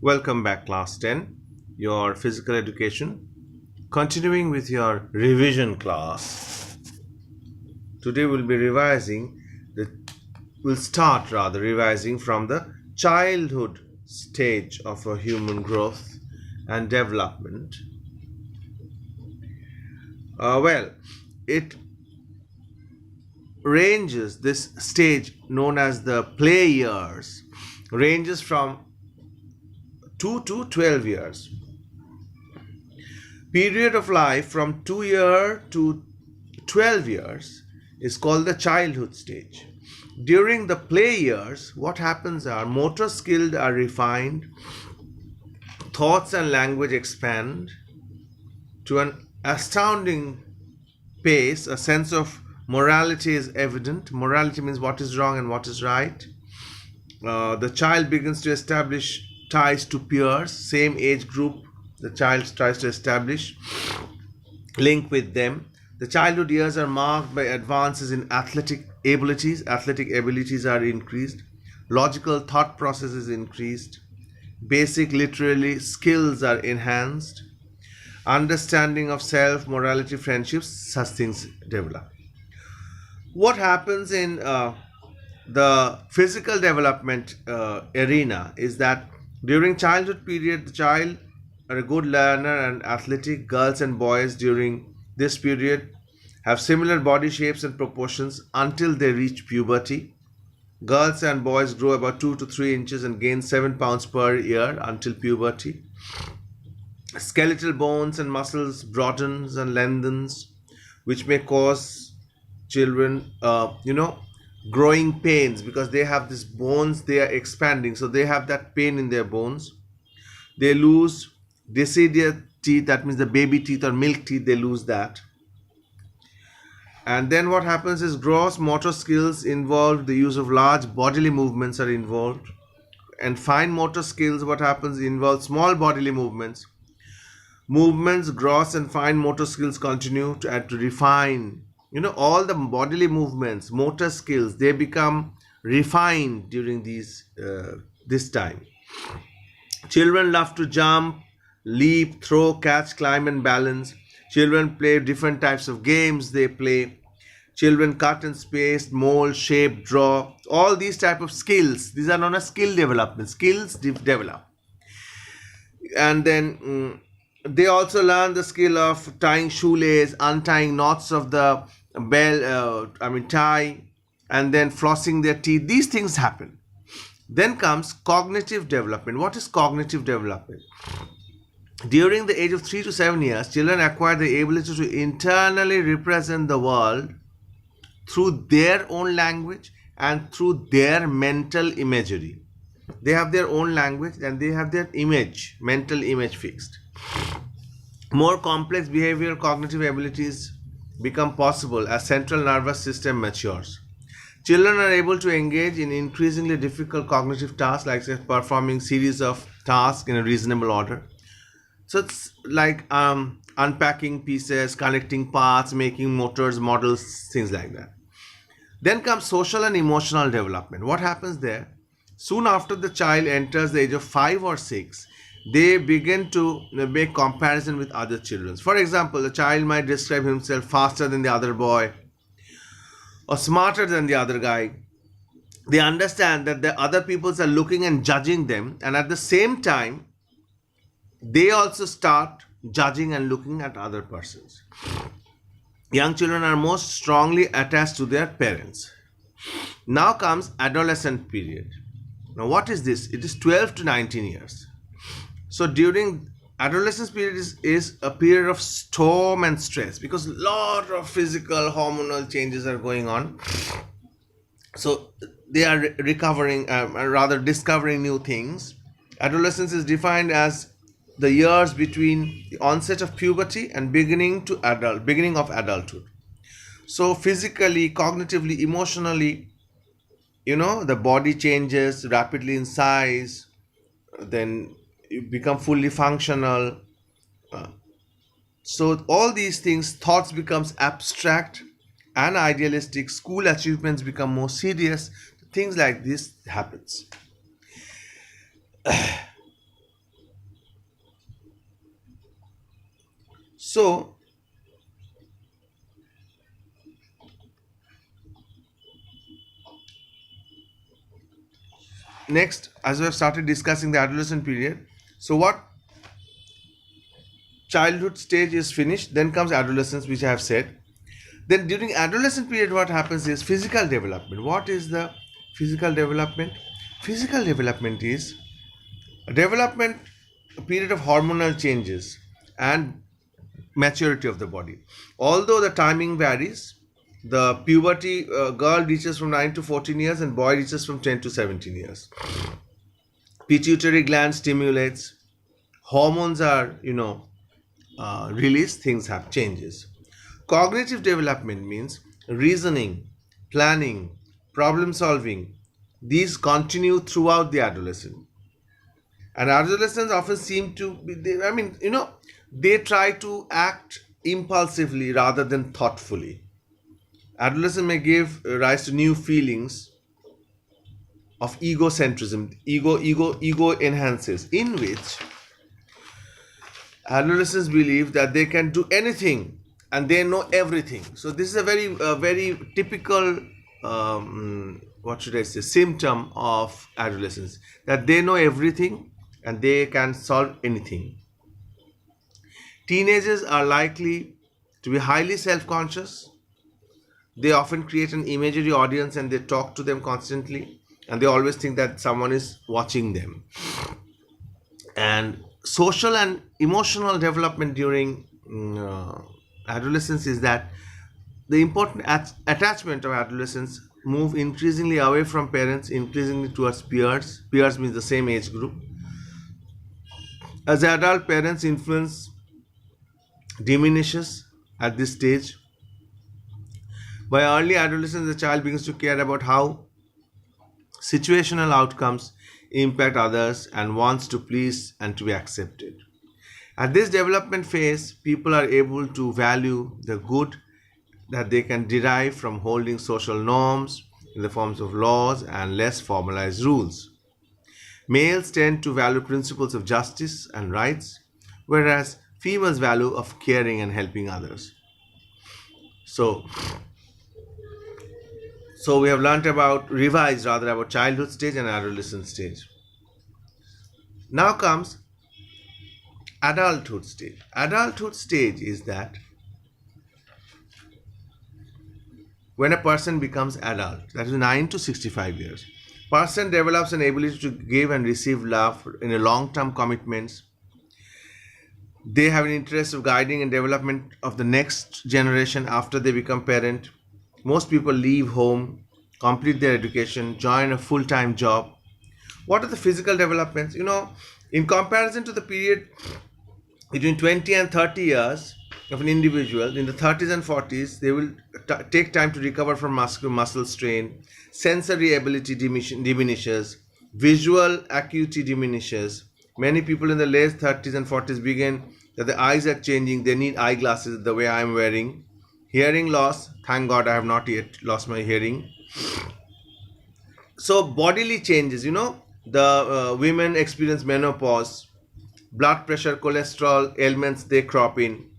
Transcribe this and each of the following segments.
Welcome back, class 10, your physical education. Continuing with your revision class. Today we'll start revising from the childhood stage of a human growth and development. It ranges, this stage known as the play years, ranges from 2 to 12 years. Period of life from 2 years to 12 years is called the childhood stage. During the play years, what happens are motor skills are refined, thoughts and language expand to an astounding pace. A sense of morality is evident. Morality means what is wrong and what is right. The child begins to establish ties to peers, same age group. The child tries to establish link with them. The childhood years are marked by advances in athletic abilities. Athletic abilities are increased. Logical thought process is increased. Basic literary skills are enhanced. Understanding of self, morality, friendships, such things develop. What happens in the physical development arena is that during childhood period, the child are a good learner and athletic. Girls and boys during this period have similar body shapes and proportions until they reach puberty. Girls and boys grow about 2 to 3 inches and gain 7 pounds per year until puberty. Skeletal bones and muscles broadens and lengthens, which may cause children growing pains, because they have these bones, they are expanding, so they have that pain in their bones. They lose deciduous teeth, that means the baby teeth or milk teeth, they lose that. And then what happens is gross motor skills involved, the use of large bodily movements are involved. And fine motor skills, what happens, involve small bodily movements. Gross and fine motor skills continue to refine. All the bodily movements, motor skills, they become refined during this time. Children love to jump, leap, throw, catch, climb and balance. Children play different types of games they play. Children cut and paste, mold, shape, draw. All these type of skills, these are known as skill development. Skills develop. And then they also learn the skill of tying shoelace, untying knots of the tie, and then flossing their teeth. These things happen. Then comes cognitive development. What is cognitive development? During the age of 3 to 7 years, children acquire the ability to internally represent the world through their own language and through their mental imagery. They have their own language and they have their mental image fixed. More complex behavioral cognitive abilities become possible as central nervous system matures. Children are able to engage in increasingly difficult cognitive tasks, like performing series of tasks in a reasonable order. So it's like unpacking pieces, connecting parts, making motors, models, things like that. Then comes social and emotional development. What happens there? Soon after the child enters the age of 5 or 6, they begin to make comparison with other children. For example, a child might describe himself faster than the other boy or smarter than the other guy. They understand that the other peoples are looking and judging them, and at the same time, they also start judging and looking at other persons. Young children are most strongly attached to their parents. Now comes adolescent period. Now what is this? It is 12 to 19 years. So during adolescence period is a period of storm and stress, because a lot of physical hormonal changes are going on. So they are discovering new things. Adolescence is defined as the years between the onset of puberty and beginning of adulthood. So physically, cognitively, emotionally, the body changes rapidly in size, then you become fully functional. So all these things, thoughts becomes abstract and idealistic, school achievements become more serious, things like this happens. So next, as we have started discussing the adolescent period, so what childhood stage is finished, then comes adolescence, which I have said. Then during adolescent period, what happens is physical development. What is the physical development? Physical development is a development a period of hormonal changes and maturity of the body. Although the timing varies, the puberty girl reaches from 9 to 14 years and boy reaches from 10 to 17 years. Pituitary gland stimulates, hormones are, released, things have changes. Cognitive development means reasoning, planning, problem solving. These continue throughout the adolescent. And adolescents often seem to be, they try to act impulsively rather than thoughtfully. Adolescence may give rise to new feelings of egocentrism. Ego enhances, in which adolescents believe that they can do anything and they know everything. So this is a very typical, what should I say, symptom of adolescence, that they know everything and they can solve anything. Teenagers are likely to be highly self-conscious. They often create an imaginary audience and they talk to them constantly, and they always think that someone is watching them. And social and emotional development during adolescence is that the important attachment of adolescents move increasingly away from parents, increasingly towards peers. Peers means the same age group. As adult, parents' influence diminishes at this stage. By early adolescence, the child begins to care about how situational outcomes impact others and wants to please and to be accepted. At this development phase, people are able to value the good that they can derive from holding social norms in the forms of laws and less formalized rules. Males tend to value principles of justice and rights, whereas females value of caring and helping others. So, so we have learnt about, revised rather, about childhood stage and adolescent stage. Now comes adulthood stage. Adulthood stage is that when a person becomes adult, that is 9 to 65 years, person develops an ability to give and receive love in a long-term commitments. They have an interest of guiding and development of the next generation after they become parent. Most people leave home, complete their education, join a full-time job. What are the physical developments? In comparison to the period between 20 and 30 years of an individual, in the 30s and 40s, they will take time to recover from muscle strain, sensory ability diminishes, visual acuity diminishes. Many people in the late 30s and 40s begin that the eyes are changing, they need eyeglasses the way I am wearing. Hearing loss, thank God I have not yet lost my hearing. So bodily changes, the women experience menopause, blood pressure, cholesterol ailments, they crop in.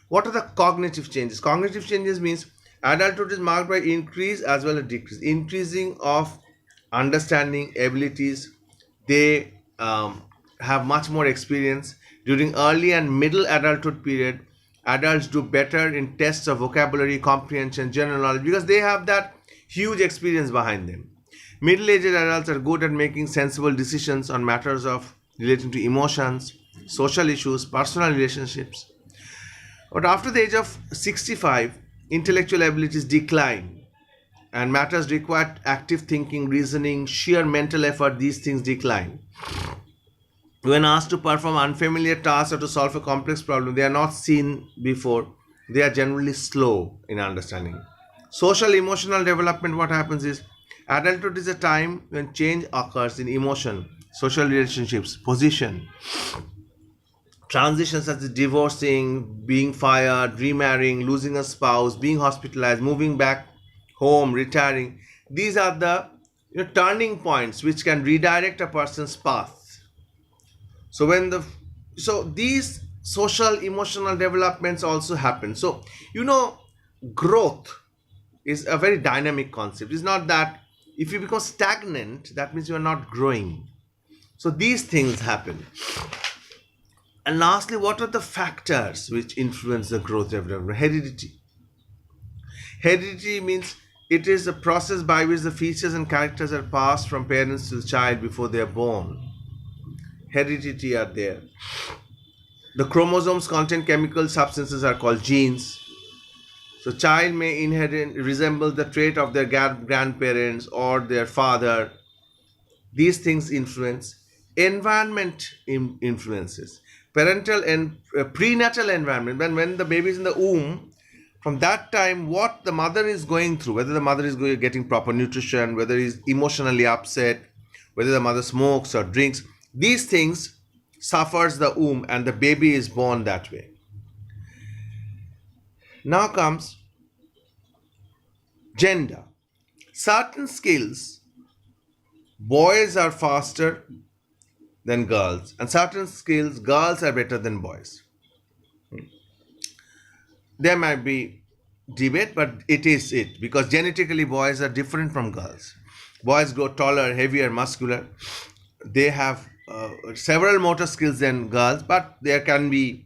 What are the cognitive changes? Cognitive changes means adulthood is marked by increase as well as decrease. Increasing of understanding abilities, they have much more experience. During early and middle adulthood period, adults do better in tests of vocabulary, comprehension, general knowledge, because they have that huge experience behind them. Middle-aged adults are good at making sensible decisions on matters of relating to emotions, social issues, personal relationships. But after the age of 65, intellectual abilities decline and matters require active thinking, reasoning, sheer mental effort, these things decline. When asked to perform unfamiliar tasks or to solve a complex problem they are not seen before, they are generally slow in understanding. Social emotional development, what happens is, adulthood is a time when change occurs in emotion, social relationships, position. Transitions such as divorcing, being fired, remarrying, losing a spouse, being hospitalized, moving back home, retiring. These are the turning points which can redirect a person's path. So these social emotional developments also happen. So growth is a very dynamic concept. It's not that if you become stagnant, that means you are not growing. So these things happen. And lastly, what are the factors which influence the growth of development? Heredity. Heredity means it is a process by which the features and characters are passed from parents to the child before they are born. Heredity are there. The chromosomes contain chemical substances are called genes. So child may inherit resemble the trait of their grandparents or their father. These things influence. Environment influences. Parental and prenatal environment, when the baby is in the womb, from that time what the mother is going through, whether the mother is getting proper nutrition, whether he is emotionally upset, whether the mother smokes or drinks, these things suffers the womb and the baby is born that way. Now comes gender. Certain skills, boys are faster than girls, and certain skills, girls are better than boys. There might be debate, but it is it, because genetically boys are different from girls. Boys grow taller, heavier, muscular. They have several motor skills than girls, but there can be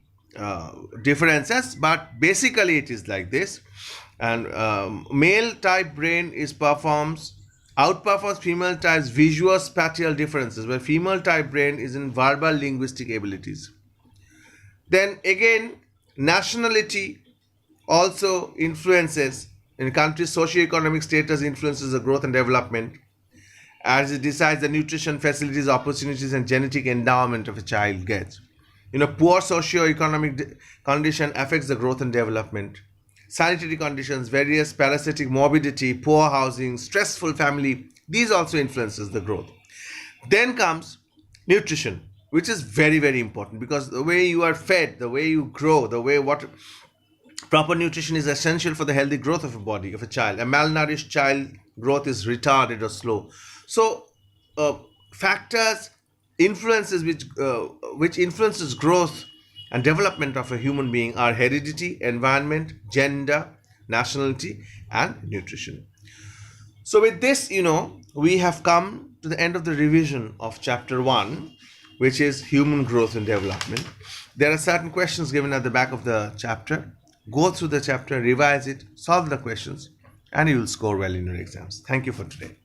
differences, but basically it is like this. And male type brain outperforms female type's visual spatial differences, where female type brain is in verbal linguistic abilities. Then again, nationality also influences. In a country's socio-economic status influences the growth and development, as it decides the nutrition, facilities, opportunities, and genetic endowment of a child gets. Poor socio-economic condition affects the growth and development. Sanitary conditions, various parasitic morbidity, poor housing, stressful family, these also influences the growth. Then comes nutrition, which is very, very important, because the way you are fed, the way you grow, proper nutrition is essential for the healthy growth of a body of a child. A malnourished child growth is retarded or slow. So factors influences which influences growth and development of a human being are heredity, environment, gender, nationality, and nutrition. So with this, we have come to the end of the revision of chapter 1, which is human growth and development. There are certain questions given at the back of the chapter. Go through the chapter, revise it, solve the questions, and you will score well in your exams. Thank you for today.